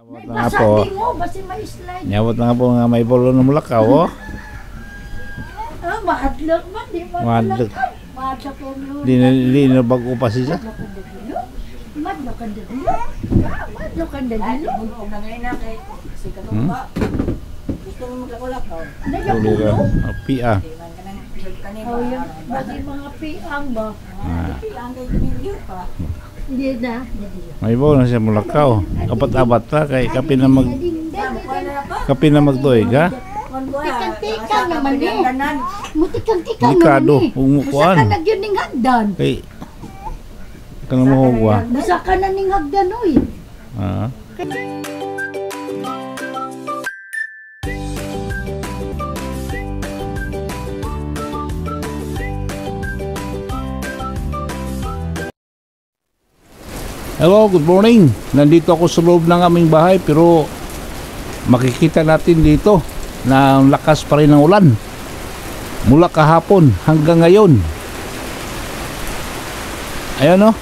Nyawat na nga po. Nyawat na nga po nga may bolo ng Mulakaw, oh. Mahadlok man, di ba? Mahadlok. Mahadlok yun. Di na bago pa siya. Mahadlok ang dalilo. Mahadlok ang dalilo. Gusto mo magkakulakaw? Tulira. Pia. Oh, yun. Bagi mga piang ba? Piang kay Emilio pa. Hindi na. May bolo na siya Mulakaw. Apat-apat pa kay kapi na magdoy, ha? Tikang-tikang naman eh. Mutikang-tikang Delikado, naman eh. umukuan. Musa ka na yun ning hagdan. Kay kanang mo ba? Musa ka na ning hagdan, oy. Ah. Hello, good morning. Nandito ako sa loob ng aming bahay pero makikita natin dito na ang lakas pa rin ng ulan mula kahapon hanggang ngayon. Ayan, oh.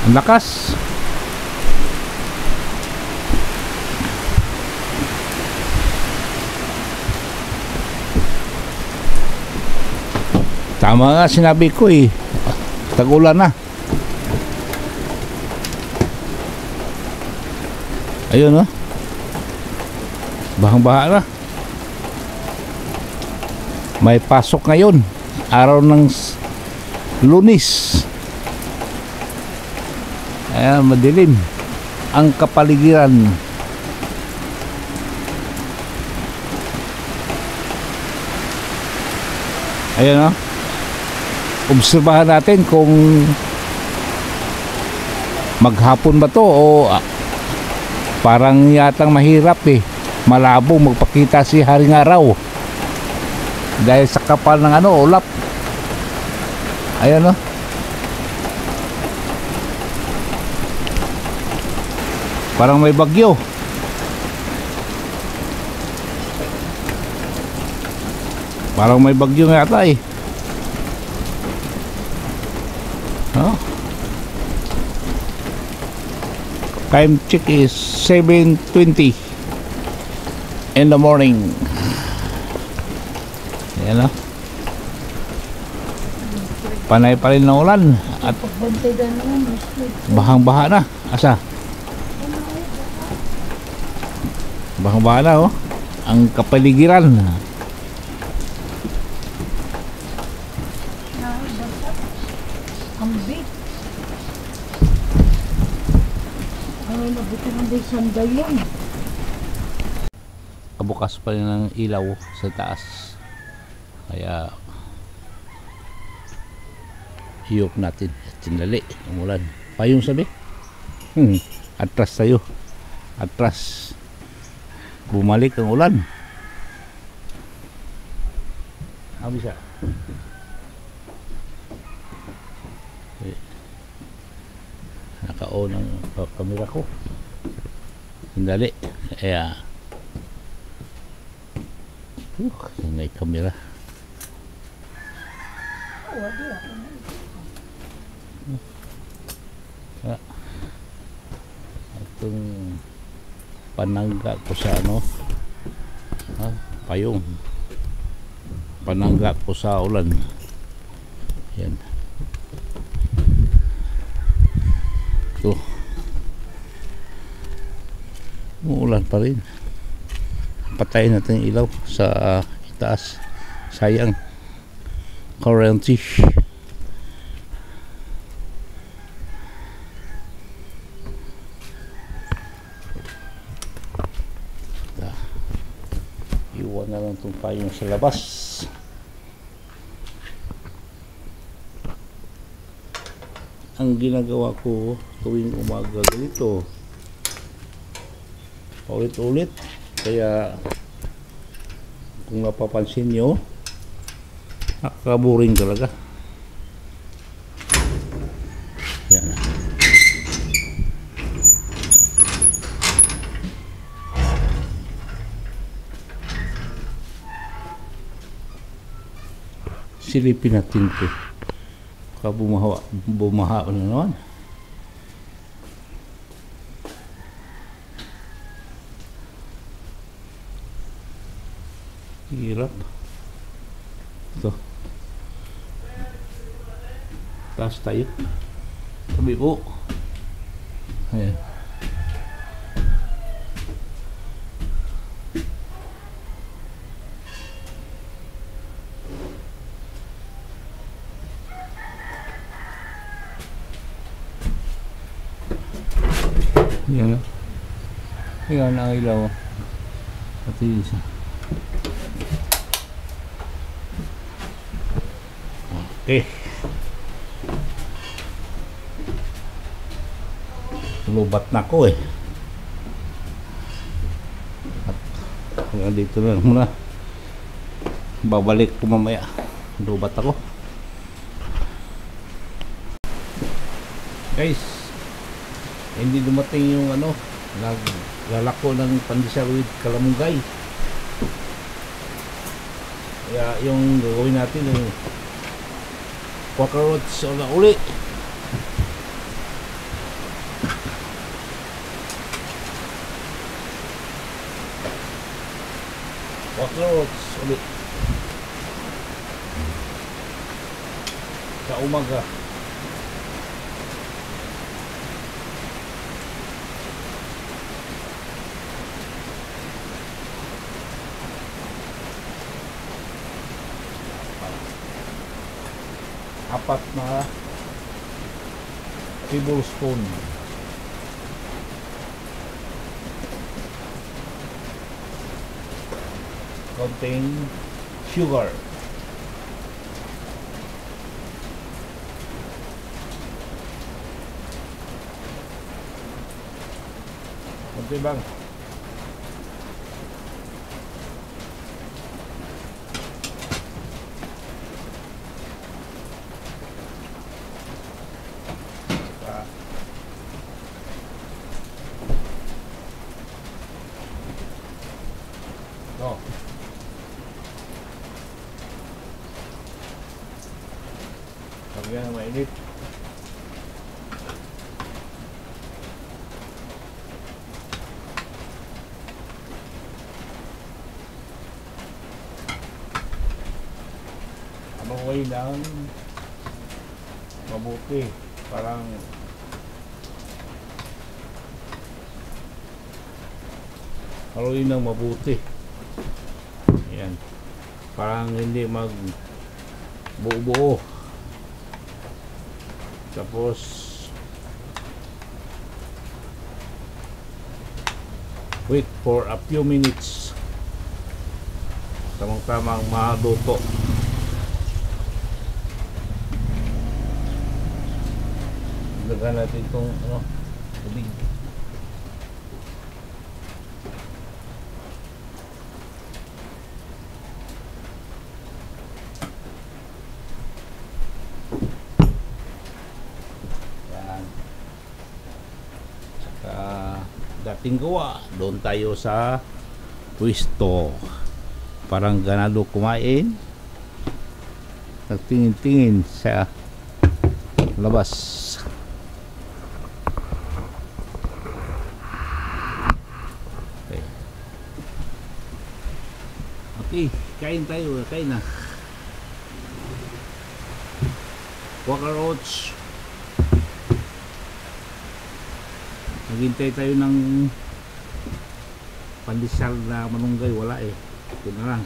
Ang lakas. Tama nga sinabi ko eh. Tag-ulan na. Ayun, oh. Bahang-baha na. May pasok ngayon. Araw ng Lunes. Ayan, madilim ang kapaligiran. Ayan, oh. Obserbahan natin kung maghapon ba to o parang yatang mahirap eh. Malabo magpakita si Haring Araw dahil sa kapal ng ulap. Ayan, oh. Parang may bagyo. Parang may bagyo nga ata eh. Oh. Time check is 7:20 in the morning. Ayan, oh. Panay pa rin ng ulan at bahang-baha na. Asa? Bahang-baha na, oh. Ang kapaligiran. Kabukas pa rin ng ilaw sa taas kaya hiyok natin tinali ang ulan. Payong sabi atras tayo, atras, bumalik ang ulan. Bisa naka-on ang camera ko. Sandali. Kaya may camera. Itong panangga ko sa payong. Panangga ko sa ulan. Yan. Ito. Umuulan pa rin. Patayin natin yung ilaw sa itaas. Sayang. Currency. Iwan na lang itong payong sa labas. Ang ginagawa ko tuwing umaga ganito, paulit-ulit. Kaya kung napapansin nyo, nakakaboring talaga. Yan. Silipin natin ito. Baka bumaha na naman. Hirap. Ito. Taas tayo. Tabi po. Ayan. Yan. Yan ang ilaw. Pati isa. Okay. Lubat na ko eh. At hanggang dito na muna. Babalik ko mamaya. Lubat ako. Guys, hindi dumating yung naglalako ng pandesal with kalamunggay. Kaya yung gagawin natin yung quakerots uli. Quakerots uli sa umaga. Apat na tablespoon contain sugar. Okay bang? No. Lagyan ng mainit. Haluin ng mabuti. Parang haluin ng mabuti. Yan. Parang hindi mag buo-buo. Tapos wait for a few minutes. Tamang-tamang maluto. Lagyan natin itong tubig. Dating gawa, doon tayo sa pwesto. Parang ganado kumain. Nagtingin-tingin sa labas. Okay. Okay, kain tayo. Kain na. Quakerots. Naghintay tayo ng pandesal na malunggay, wala eh. Ito na lang.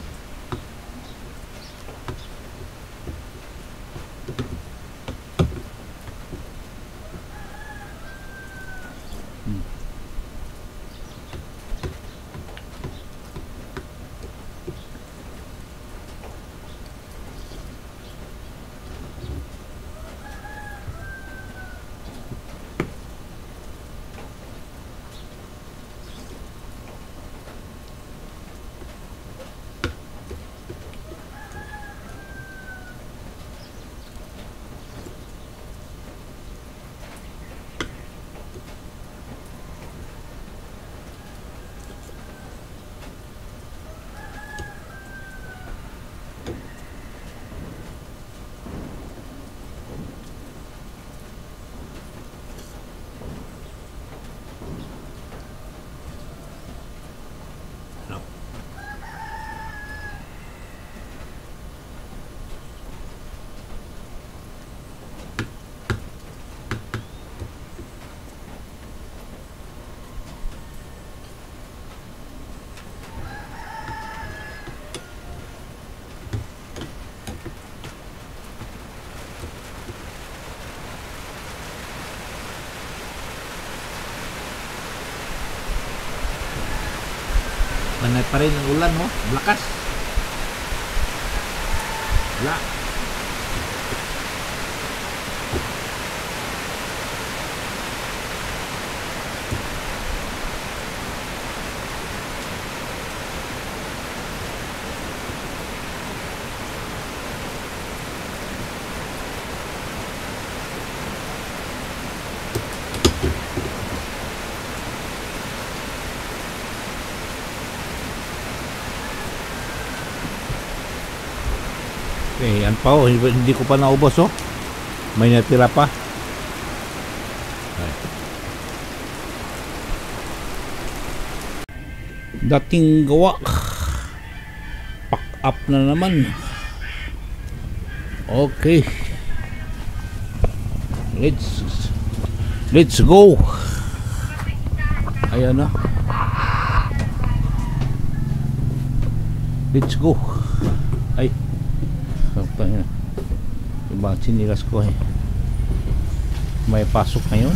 Manay pa rin ang ulan, no? Lakas. Wala. Eh, yan pa oh, hindi ko pa naubos oh. May natira pa. Ay. Dating gawa. Pack up na naman. Okay. Let's go. Ayan na. Let's go. Ay. Ibang sinilas ko eh. May pasok ngayon.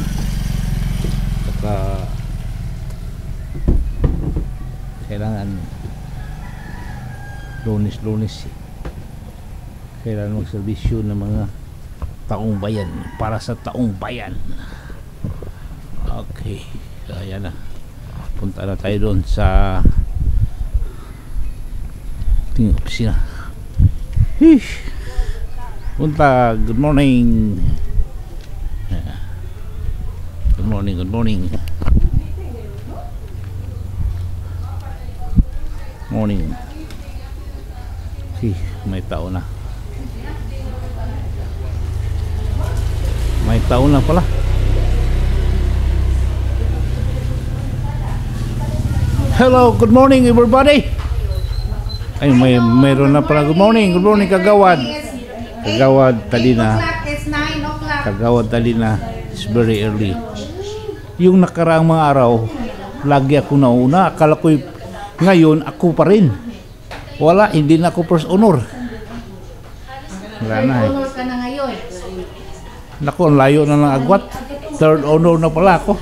Saka kailangan Lunes kailangan magserbisyo ng mga taong bayan para sa taong bayan. Okay, so ayan na, punta na tayo doon sa ating opisina. Punta. Good morning. Good morning. Morning. Okay, may tao na. May tao na pala. Hello, good morning everybody. Ay, mayroon na pala. Good morning Kagawad. Kagawad Talina. Kagawad Talina. It's very early. Yung nakaraang mga araw, lagi ako nauna. Akala ko ngayon ako pa rin. Wala, hindi na ako first honor. Wala na eh. Honor ka na ngayon. Naku, ang layo na ng agwat. Third honor na pala ako.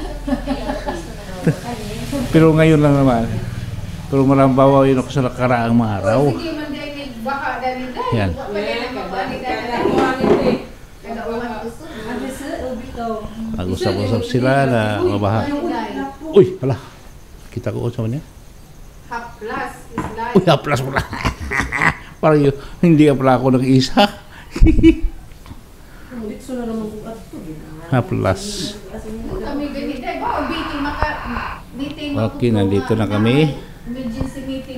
Pero ngayon lang naman. Pero marambawa yun ako sa nakaraang mga araw. Yan. Nag-usap-usap sila na mabaha. Uy, pala. Kita ko sa niya. Haplas is life. Uy, haplas pala. Parang yun, hindi pala ako nag-isa. Haplas. Okay, nandito na kami.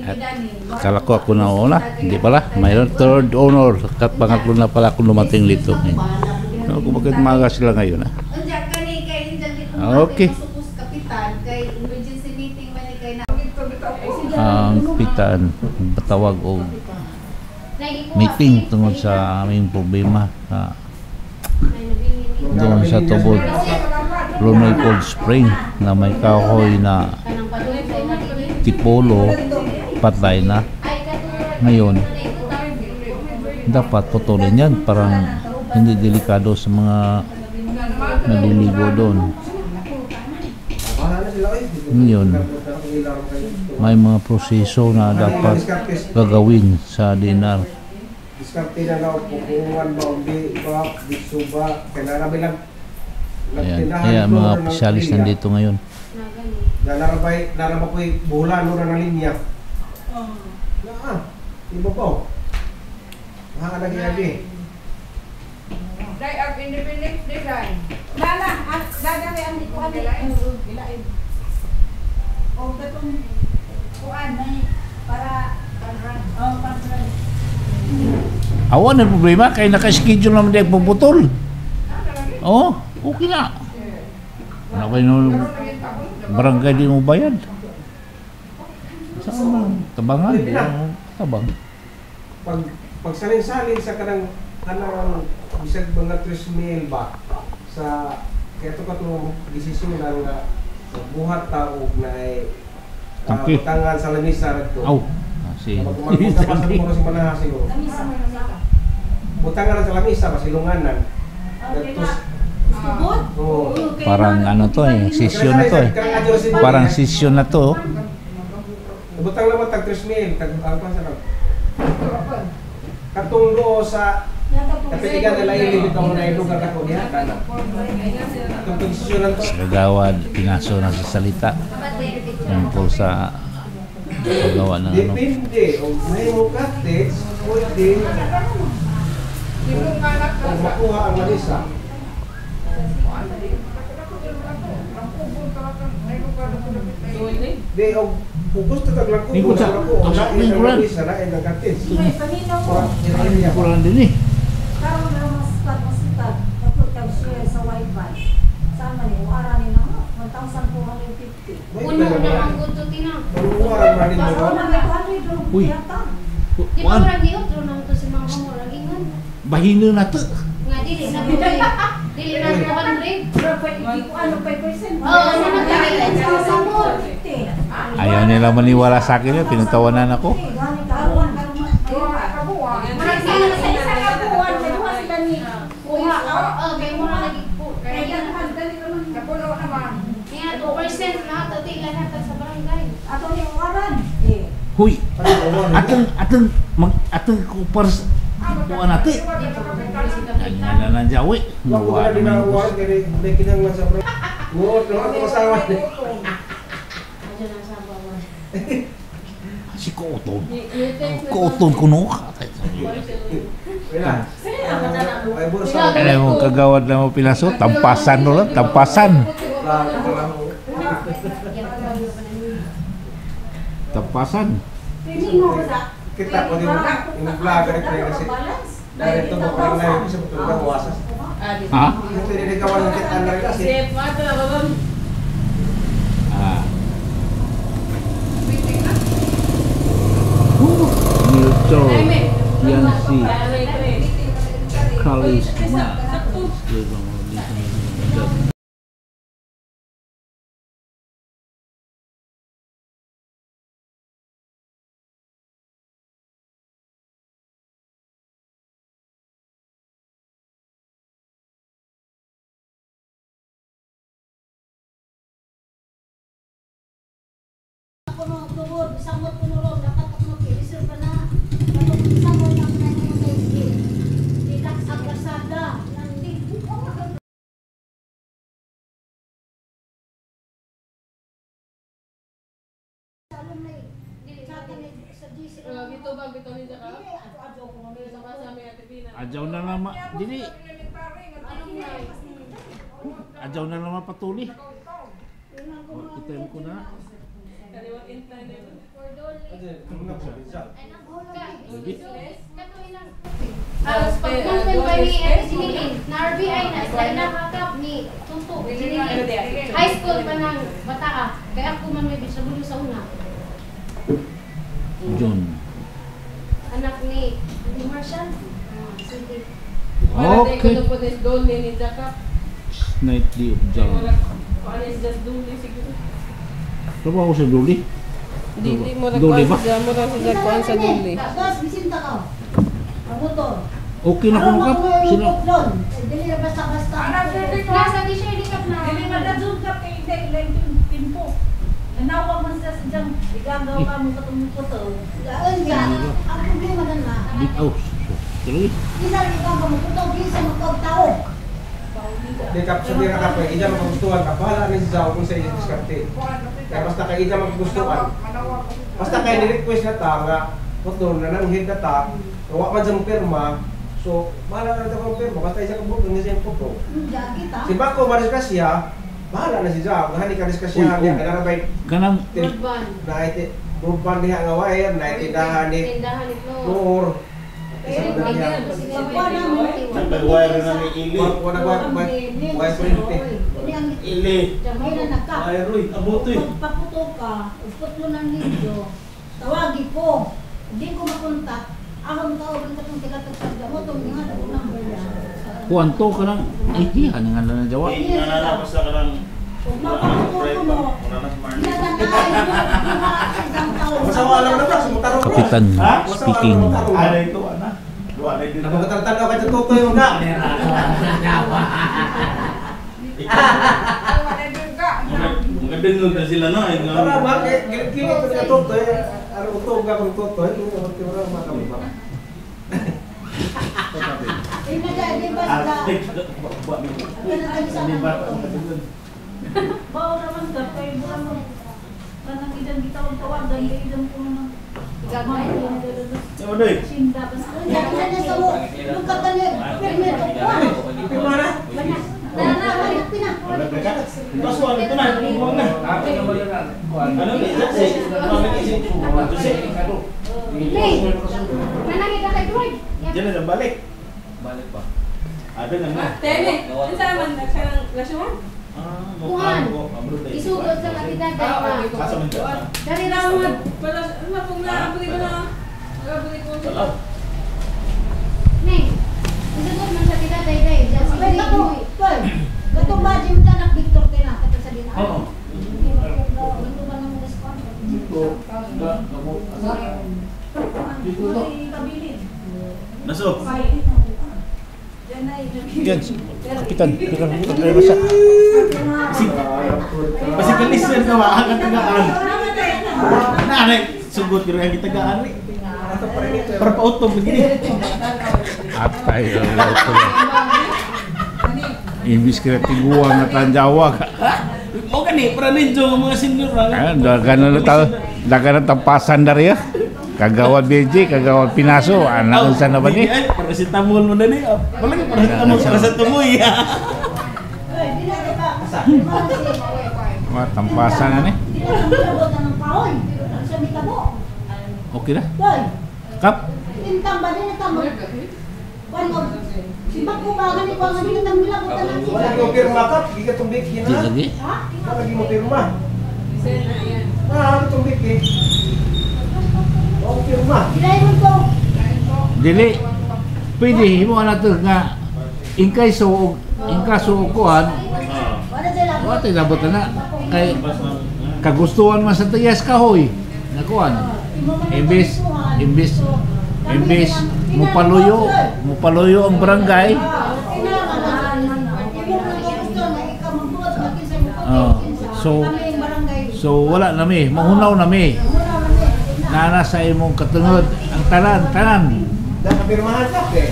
At kala ko ako na una. Hindi pala. Mayroon third honor. Kat pangatlo na pala ako lumating dito. Ako bakit maga sila ngayon ha? Okay. Ang kapitan patawag o meeting tungkol sa aming problema na doon sa tubod Lunoy Cold Spring na may kahoy na tipolo patay na. Ngayon dapat putulin yan, parang hindi delikado sa mga naliligo doon. Ngayon may mga proseso na dapat gagawin sa DNR. Ayan, kaya mga opisyalis nandito ngayon. Narabay po yung bulan na linya. Iba po. Lagi. Day of Independence Design. Lala, gagawin ang kuhan nila. O gatong kuhan para panrun. Awan na problema kaya naka-schedule naman din puputol. Oo, okay na. Ano kayo nung barangay di mo bayad? Saan? Tabangan? Tabang. Pag salin-salin sa kanang bisag mga 3,000 ba sa kato desisyon ng buhat tao na ay butangan sa lamisa radto. Aw. Si butangan sa lamisa pasilunganan. Parang ano to eh, session na to eh. Parang session na to. Butang naman mo tag 3,000 tag ang pa sa katong do sa kapitigan nila ilibit mo na lugar ka ko diha kana. Atong posisyonan to. Kagawad, pinaso na sa salita tungkol sa paggawa ng ano. Depende o may mo katex pwede kung makuha ang malisa. Di o kung gusto tag lang Tingko ko sa- na ko sa- na tingko lang. malisa na ang katex. May paminaw mo. Kurang din eh. Karon na mas tapos kag share sa wifi. Sama ni wala ni na 1,450. Puno na ang gusto tinang. Maluwa man din Basta mo. na may 200 Uy. yata. Di ba murag ni otro nang to si mga mo lagi ngan. Bahino na to. Nga dili na mo dili na 200. Pero pwede di ko ano 5%. Oo, ano na tayo? Sa mall. Ayaw nila maniwala sa akin yun, pinagtawanan ako. Gani karon Murag sila sa isa ka buwan, may duha sila ni kuha. Oh, kay mo na lagi po. Kaya Kaya yan dali naman kapulo naman. niya 2% lahat o tila natin sa barangay. Ato ni uwaran. Huy, atong kupars kuha natin. Yan na ng jawi. Wag ko na Nawa naman yung dinawa gusto. kay may kinang lang sa bro. Ngot no ako kasawa. Diyan na sa bawah. Si Koton. Koton kuno ka. Wala. Ay bursa. Alam mo, kagawad na mo pilaso, tampasan no lang, tampasan. Tampasan. Kita ko din yung vlogger rin kasi dahil ito mo parang layo sa betul ng wasas. Ha? Ito din ikaw ang kita na rin kasi. Ah. Mutual Yancy Kalis na. Kuno tuwod, samot kuno ro nakatok mo kilisir pa na. Tapos samot na na mo sa iski. Dilak sa kasada. Nandi ko salon na dili sa GC. Gitu ba gitu ni Jaka? Ato ko mo Sama sa may ate Pina. Adyaw na naman, dili. Anong may? Adyaw na naman patuli. Kita ko na. Kaliwat intay na yun. Ay naghulog ka. Lagi. Katuloy lang. Alas pagpuntan pa ni Sinilin, na RBI na, sa nakakap ni Tunto, Sinilin. High school pa ng Bataa. Kaya ako man may bisabulo sa una. John. Anak ni Marshall. Sige. Okay. Kung po this doon ni Jaka. Nightly of John. Kung is just doon siguro. Trabaho sa Duli. Dili mo Duli ba? sa mo ra sa Jakuan sa duli. Gas bisinta ka. Motor. Okay na kung kap. Sila. Dili na basta-basta. Nasa di siya ilikap na. Dili na dadun ka kay ilang timpo. Nanawa man sa sadyang igagaw ka mo sa tumuputo. Gaan ka. Ang problema na Big house. Tuloy. Isa rin ikaw ka maputo, isa magkagtao. Di kap sa dira ka pa ija magustuhan ka bahala ni sa kung sa iyo diskarte. Kaya basta kay ija magustuhan. Basta kay ni-request na ta nga putol na nang hit na ta. Wa man sa pirma. So, bahala na ta kung pirma basta isa ka buto ni sa puto. Hindi kita. Si Bako mariskasya, bahala na si Zao. Gahani ka diskasya niya kana bay Kanang Broadband. na ite broadband diha nga wire na ite dahan ni Tindahan ito. floor. Eh, Isa na niya. Pagwana mo. Nagpag-wire na ni Ili. Wala wire print. Ini ang Ili. may na nagka. Ay, Roy, abotoy. Pagpaputo ka, upot mo ng video, tawagi ko. Hindi ko makontak. Ako ang tawag ka itong tigatagtagda mo, itong nga number yan. kuwanto ka lang. Ay, di. Ano nga na jawa? Ay, nananapos na ka ng Kung mapaputo mo, ilagandahin mo, isang taon. Masawa lang na ta sumutaro. Kapitan speaking. Ano ito, ana? Duwa na ito. Napagtatanaw ka sa tutoy mo nga. Magandang nun na sila na. Para ba, gilid-gilid ko sa tutoy. Ano utog ka kung tutoy, kung kapag orang makamibak. Di ba Ah, sila? buat ni. Ni bata ang katulad. Bawa naman ka, kaya mo naman. Kanang ilang gitawag-tawagan, kaya ilang po naman. Gagawin. Ano doy? Sinda, basta. Kaya na sa mo, nung katanig, permito ko. Pimana? Nananawalit pina. Wala ka ka. Pasuan ito na, kumuha na. Ano ba? Hey, nanangit ka kay Dwight. Diyan na lang balik. Balik pa. Ada na nga. Tene, ano sa man nagkarang lasyon? Ah, Kuhan. amro tayo. Isugod sa katidag ba? Asa man ka? Dari Ramad, para ano kung naabuli ko na. Naabuli ko. Salaw. Ning. Isugod man sa katidag day. Just Ay, ako, tol. Katong ba, Jim ka ng Victor kina, katong sa din. Oo. Ano ba nang respond? Naso. Yan, kapitan. Tayo basa. Basi kalisan ka ba ang tagaan. Nanay, sugot ko rin ang tagaan ni. Para pa utong begini. Atay. Imbis kira tiguan na tanjawag. Mo gani para ninjo ang mga senior ra. Dagan na tampasan dari ya. Kagawad BJ, kagawad Pinaso, anak unsa na ba ni? Ay, para si tamol mo na ni. Wala ka para si tamol para sa tumoy. Ay, di na ba? Tampasan na ni. Di na nabot na ng paon. Ang sa mitabo. Okay na. Tol, Kap. tintang ba din natamo? Ano? Si Bakubangan ni Kuwangan din natamo lang ko tanan Wala siya. yung pirma ka, di ka tumbik Di na. lagi. Ha? Wala lagi mo pirma. Sen na yan. Ano tumbik eh? Wala pirma. Dilay mo ko. Dili. Pwede mo na to nga ingkay so kuan. Wala sila. Wa tay labot na kay kagustuhan man sa tiyas kahoy. Na kuan. Imbis mupaluyo ang barangay. So wala nami, mahunaw nami. Nana sa imong katungod ang tanan. Dahil pirmahan ka eh.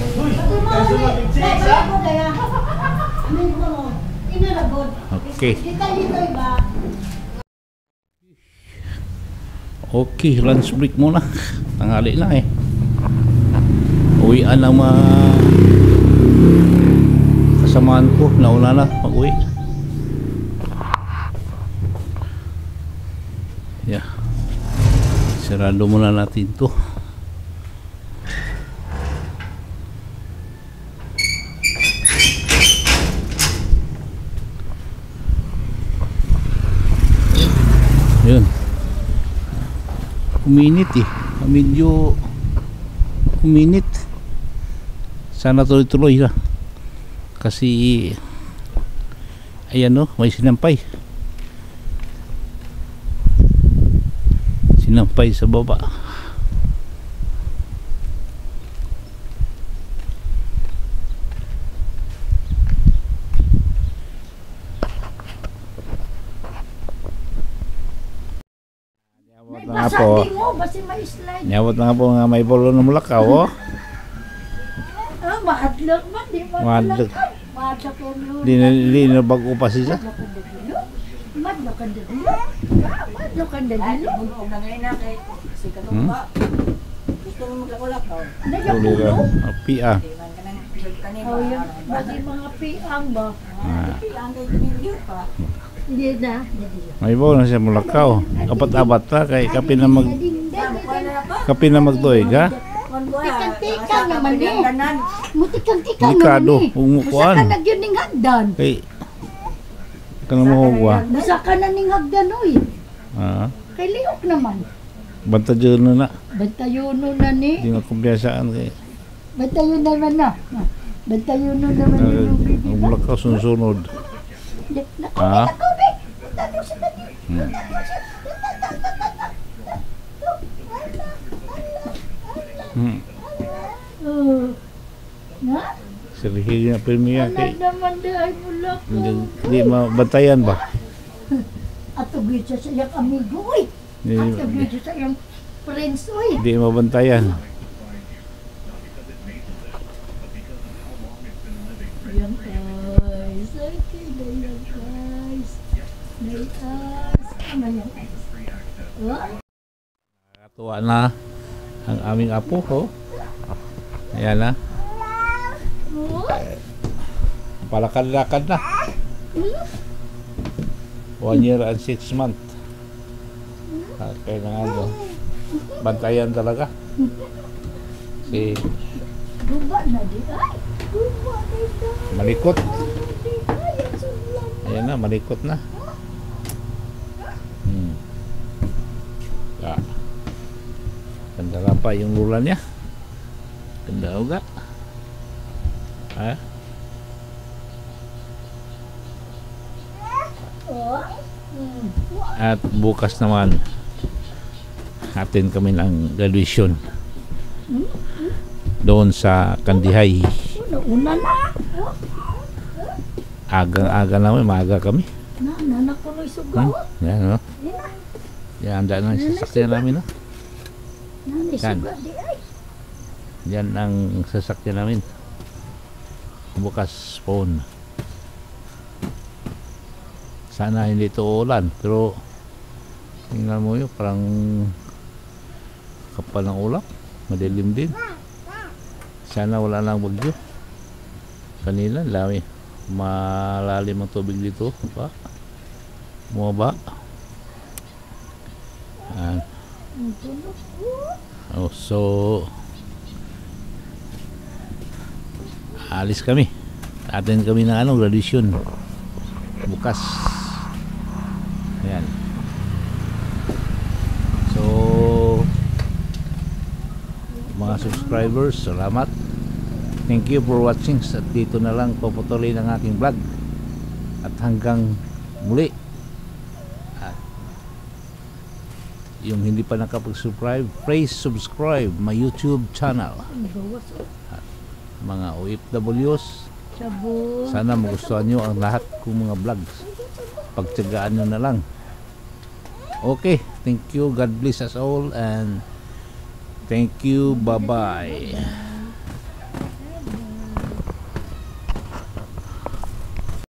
Okay. Okay, lunch break muna. Tanghali na eh. Uwian ang mga kasamaan ko. Nauna na pag-uwi. Yeah. Sarado muna natin to. Yun. Uminit eh. Medyo uminit. Sana tuloy-tuloy na. Kasi ayan no, may sinampay. Sinampay sa baba. Basta di mo, basta may slide. Nyawat na nga po nga may bolo ng Mulakaw oh. Ah, mahadlok man, di mo. Mahadlok. Mahadlok yung Di na bago pa siya. Madlok ang dilo. Madlok ang dilo. Gusto mo magkakulakaw? Tuloy ka. Api ah. Oh, yung bagi mga piang ba? Ah. Piang kay Emilio pa. Hindi na. May bolo na siya Mulakaw. Apat-apat ta kay kapi na magtuig ha. Tikang-tikang naman eh. Mutikang-tikang Delikado, naman eh. umukuan. Musa ka na yun ning hagdan. Kay kanang mo ba? Musa ka na ning hagdan oy. Ah, Kay liok naman. bantadyo na na. Bantayuno na ni. Di na kumpiyansaan kay Bantayuno naman na. Bantayuno naman yung ang Mulakaw sunod. Ah. Hmm. Na? Sirihili na pirmiya Ano kay naman dahil mula ko. di mabantayan ba? At ugit siya sa iyang amigo. Uy! Di, At ugit siya sa iyang Friends, oy. Hindi mabantayan. Yan guys. Okay na yan guys. May ice. Ano yan ice? Oh? Nakakatuwa na ang aming apo ko. Ayan na. Oh? Palakad-lakad na. 1 year and 6 months. Kaya na nga doon. Bantayan talaga. Si Guba na di ay. Guba na di. malikot. Di ay. Ang sulang. Ayan na, malikot na. Ah. Ganda lang pa yung lula niya. Ganda uga. Ha? Oh? At bukas naman atin kami ng graduation doon sa Kandihay. Una na. Aga namin, maaga kami. Nanak ko na isugaw. Yan, no? Yan, daan ang sasakyan namin, no? Nanay Yan. suga di ay. Yan ang sasakyan namin. Bukas phone. Sana hindi ito ulan, pero tingnan mo yun, parang kapal ng ulap, madilim din. Sana wala lang bagyo. Kanila, malalim ang tubig dito. Bumaba. Oh, so alis kami. Atin kami ng graduation bukas. Ayan. So mga subscribers, salamat. Thank you for watching. At dito na lang puputuloy ng aking vlog. At hanggang muli. At yung hindi pa nakapag-subscribe, please subscribe my YouTube channel. At mga OFWs, Sabon. sana magustuhan nyo ang lahat kong mga vlogs. Pagtyagaan nyo na lang. Okay, thank you. God bless us all and thank you. Bye-bye.